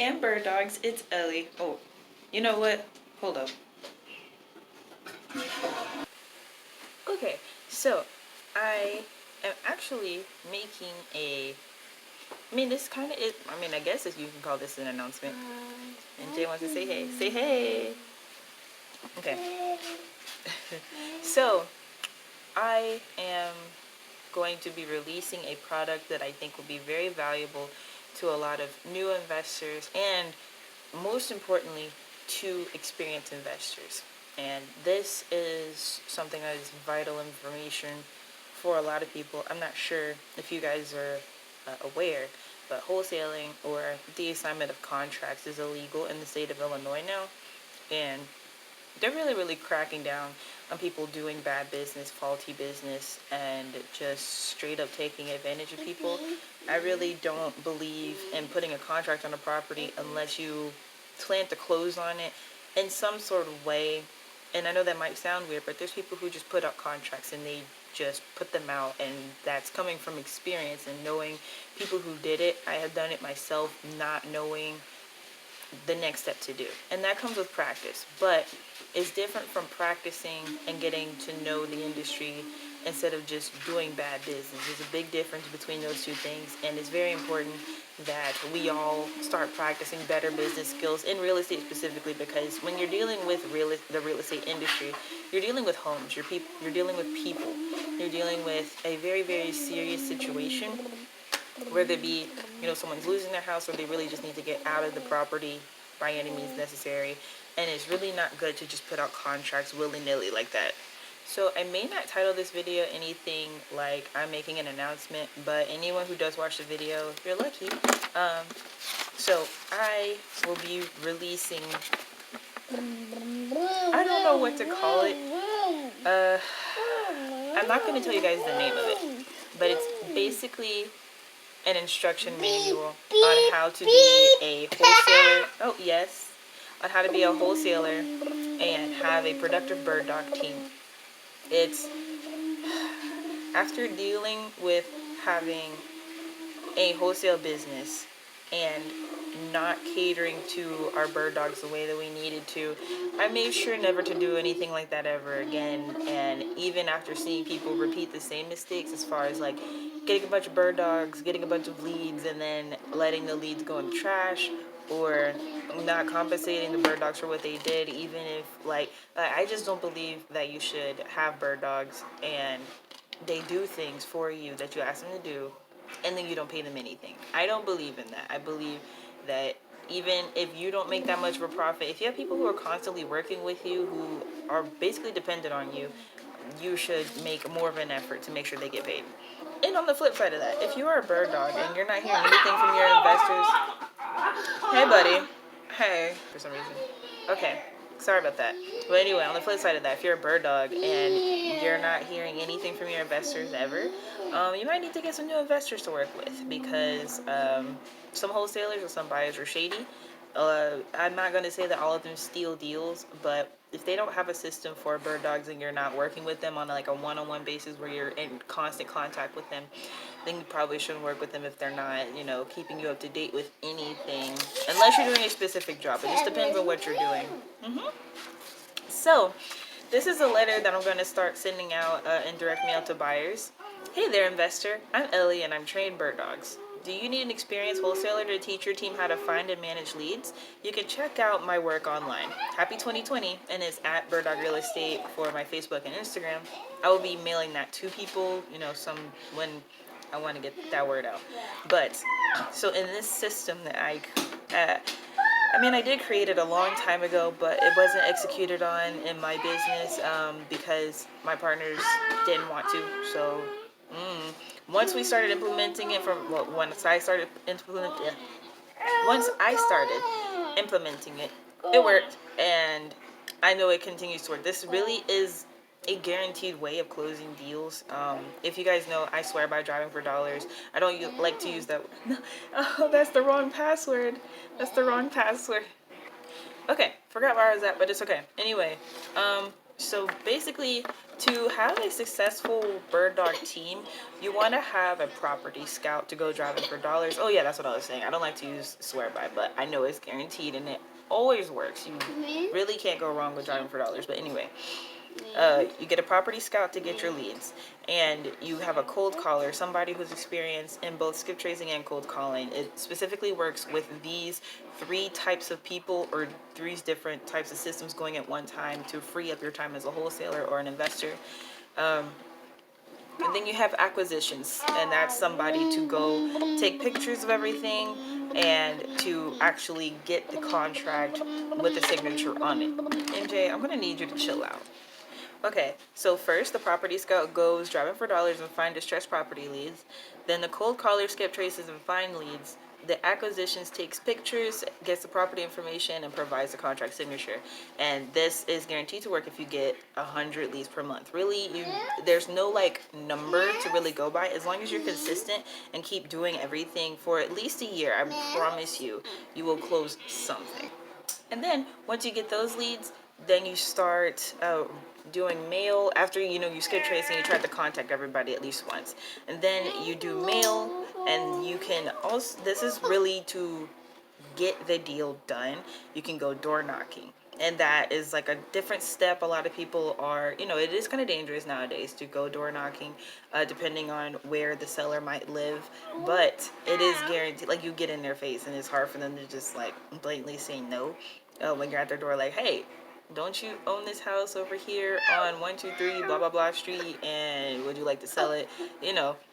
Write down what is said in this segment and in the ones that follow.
and bird dogs. It's Ellie. Oh, you know what? Hold up. Okay, so I am actually making this kind of is, I guess if you can call this an announcement. And Jay wants to say hey. Say hey. Okay. So, I am going to be releasing a product that I think will be very valuable to a lot of new investors and, most importantly, to experienced investors. And this is something that is vital information for a lot of people. I'm not sure if you guys are aware, but wholesaling or the assignment of contracts is illegal in the state of Illinois now. And they're really, really cracking down on people doing bad business, faulty business, and just straight up taking advantage of people. I really don't believe in putting a contract on a property unless you plan to close on it in some sort of way. And I know that might sound weird, but there's people who just put out contracts and they just put them out, and that's coming from experience and knowing people who did it. I have done it myself, not knowing the next step to do, and that comes with practice. But it's different from practicing and getting to know the industry instead of just doing bad business. There's a big difference between those two things, and it's very important that we all start practicing better business skills in real estate specifically, because when you're dealing with the real estate industry, you're dealing with homes, you're dealing with people, you're dealing with a very, very serious situation, whether it be, someone's losing their house or they really just need to get out of the property by any means necessary. And it's really not good to just put out contracts willy-nilly like that. So I may not title this video anything like I'm making an announcement, but anyone who does watch the video, you're lucky. So I will be releasing, I don't know what to call it. I'm not going to tell you guys the name of it, but it's basically an instruction manual on how to be a wholesaler. Oh, yes. On how to be a wholesaler and have a productive bird dog team. It's after dealing with having a wholesale business and not catering to our bird dogs the way that we needed to, I made sure never to do anything like that ever again. And even after seeing people repeat the same mistakes as far as like getting a bunch of bird dogs, getting a bunch of leads, and then letting the leads go in the trash, or not compensating the bird dogs for what they did, even if I just don't believe that you should have bird dogs and they do things for you that you ask them to do, and then you don't pay them anything. I don't believe in that. I believe that even if you don't make that much of a profit, if you have people who are constantly working with you, who are basically dependent on you, you should make more of an effort to make sure they get paid. And on the flip side of that, if you are a bird dog and you're not hearing anything from your investors, hey buddy, hey, for some reason. Okay, sorry about that. But anyway, on the flip side of that, if you're a bird dog and you're not hearing anything from your investors ever, you might need to get some new investors to work with, because some wholesalers or some buyers are shady. I'm not going to say that all of them steal deals, but if they don't have a system for bird dogs and you're not working with them on like a one-on-one basis where you're in constant contact with them, then you probably shouldn't work with them if they're not, keeping you up to date with anything, unless you're doing a specific job. It just depends on what you're doing. So, this is a letter that I'm going to start sending out in direct mail to buyers. Hey there, investor. I'm Ellie, and I'm trained bird dogs. Do you need an experienced wholesaler to teach your team how to find and manage leads? You can check out my work online. Happy 2020, and it's at Bird Dog Real Estate for my Facebook and Instagram. I will be mailing that to people, when I want to get that word out. But, so in this system that I did create it a long time ago, but it wasn't executed on in my business because my partners didn't want to. So, once I started implementing it, it worked, and I know it continues to work. This really is a guaranteed way of closing deals. If you guys know, I swear by driving for dollars. I don't like to use that. Oh, that's the wrong password. Okay, forgot where I was at, but it's okay. Anyway, So basically, to have a successful bird dog team, you want to have a property scout to go driving for dollars. Oh yeah, that's what I was saying. I don't like to use swear by, but I know it's guaranteed and it always works. You really can't go wrong with driving for dollars. But anyway, you get a property scout to get your leads, and you have a cold caller, somebody who's experienced in both skip tracing and cold calling. It specifically works with these three types of people or three different types of systems going at one time to free up your time as a wholesaler or an investor. And then you have acquisitions, and that's somebody to go take pictures of everything and to actually get the contract with the signature on it. MJ, I'm going to need you to chill out. Okay, so first the property scout goes driving for dollars and find distressed property leads. Then the cold caller skip traces and find leads. The acquisitions takes pictures, gets the property information, and provides the contract signature. And this is guaranteed to work if you get 100 leads per month. Really, there's no like number to really go by. As long as you're consistent and keep doing everything for at least a year, I promise you, you will close something. And then once you get those leads, then you start doing mail. After you skip tracing, you try to contact everybody at least once, and then you do mail. And you can also, this is really to get the deal done, you can go door knocking. And that is like a different step. A lot of people are, it is kind of dangerous nowadays to go door knocking, depending on where the seller might live. But it is guaranteed, like you get in their face and it's hard for them to just like blatantly say no when you're at their door, like, hey, don't you own this house over here on 123 blah blah blah street, and would you like to sell it?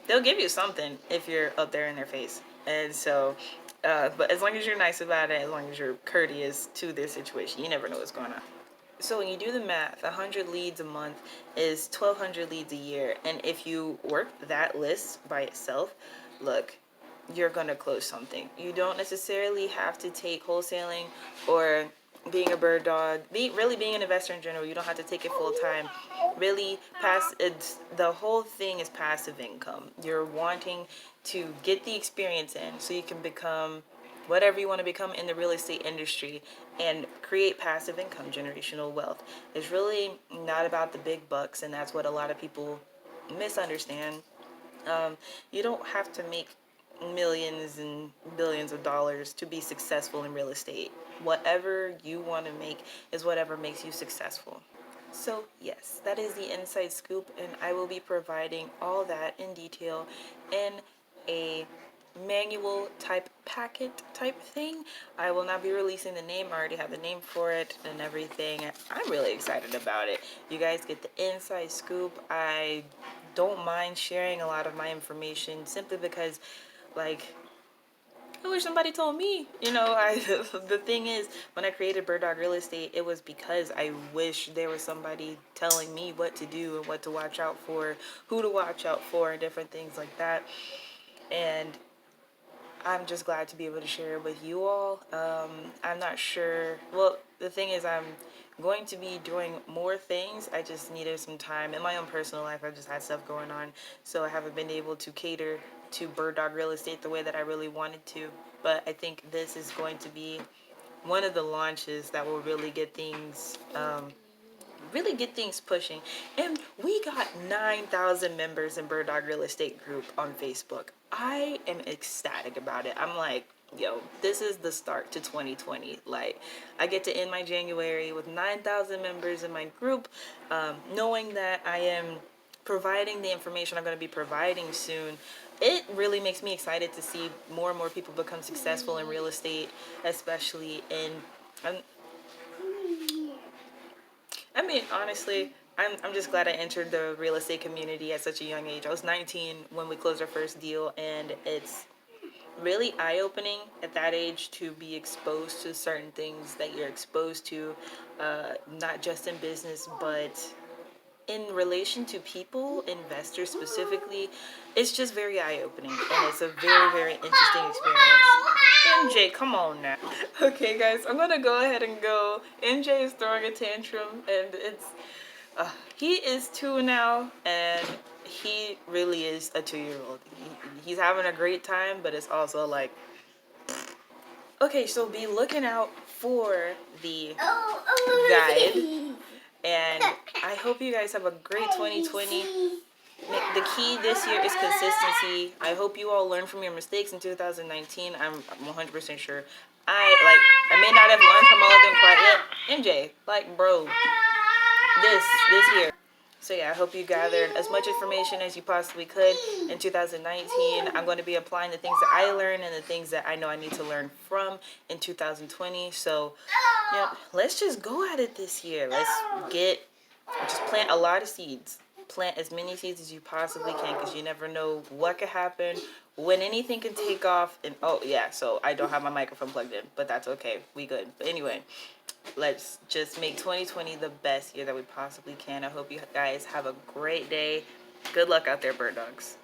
They'll give you something if you're up there in their face. And so but as long as you're nice about it, as long as you're courteous to their situation, you never know what's going on. So when you do the math, 100 leads a month is 1,200 leads a year. And if you work that list by itself, look, you're going to close something. You don't necessarily have to take wholesaling or being a bird dog, really being an investor in general. You don't have to take it full time. Really, the whole thing is passive income. You're wanting to get the experience in so you can become whatever you want to become in the real estate industry and create passive income, generational wealth. It's really not about the big bucks, and that's what a lot of people misunderstand. You don't have to make millions and billions of dollars to be successful in real estate. Whatever you want to make is whatever makes you successful. So yes, that is the inside scoop, and I will be providing all that in detail in a manual type packet type thing. I will not be releasing the name. I already have the name for it and everything. I'm really excited about it. You guys get the inside scoop. I don't mind sharing a lot of my information simply because, like, I wish somebody told me. The thing is, when I created Bird Dog Real Estate, it was because I wish there was somebody telling me what to do and what to watch out for, who to watch out for, and different things like that. And I'm just glad to be able to share it with you all. I'm not sure. Well, the thing is, I'm going to be doing more things. I just needed some time. In my own personal life, I've just had stuff going on, so I haven't been able to cater to Bird Dog Real Estate the way that I really wanted to. But I think this is going to be one of the launches that will really get things pushing. And we got 9,000 members in Bird Dog Real Estate group on Facebook. I am ecstatic about it. I'm like, yo, this is the start to 2020. Like, I get to end my January with 9,000 members in my group, knowing that I am providing the information I'm going to be providing soon. It really makes me excited to see more and more people become successful in real estate, especially in I mean, honestly, I'm just glad I entered the real estate community at such a young age. I was 19 when we closed our first deal, and it's really eye-opening at that age to be exposed to certain things that you're exposed to, not just in business, but in relation to people, investors specifically. It's just very eye-opening, and it's a very, very interesting experience. MJ, come on now. Okay, guys, I'm gonna go ahead and go. MJ is throwing a tantrum, and he is 2 now, and he really is a 2-year-old. He's having a great time, but it's also like, okay, so be looking out for the guide And I hope you guys have a great 2020. The key this year is consistency. I hope you all learn from your mistakes in 2019. I'm 100% sure. I may not have learned from all of them quite yet. MJ, like, bro, this year. So yeah, I hope you gathered as much information as you possibly could in 2019. I'm going to be applying the things that I learned and the things that I know I need to learn from in 2020. So yeah, let's just go at it this year. Just plant a lot of seeds. Plant as many seeds as you possibly can, because you never know what could happen, when anything can take off. And oh yeah, so I don't have my microphone plugged in, but that's okay. We good. But anyway, let's just make 2020 the best year that we possibly can. I hope you guys have a great day. Good luck out there, bird dogs.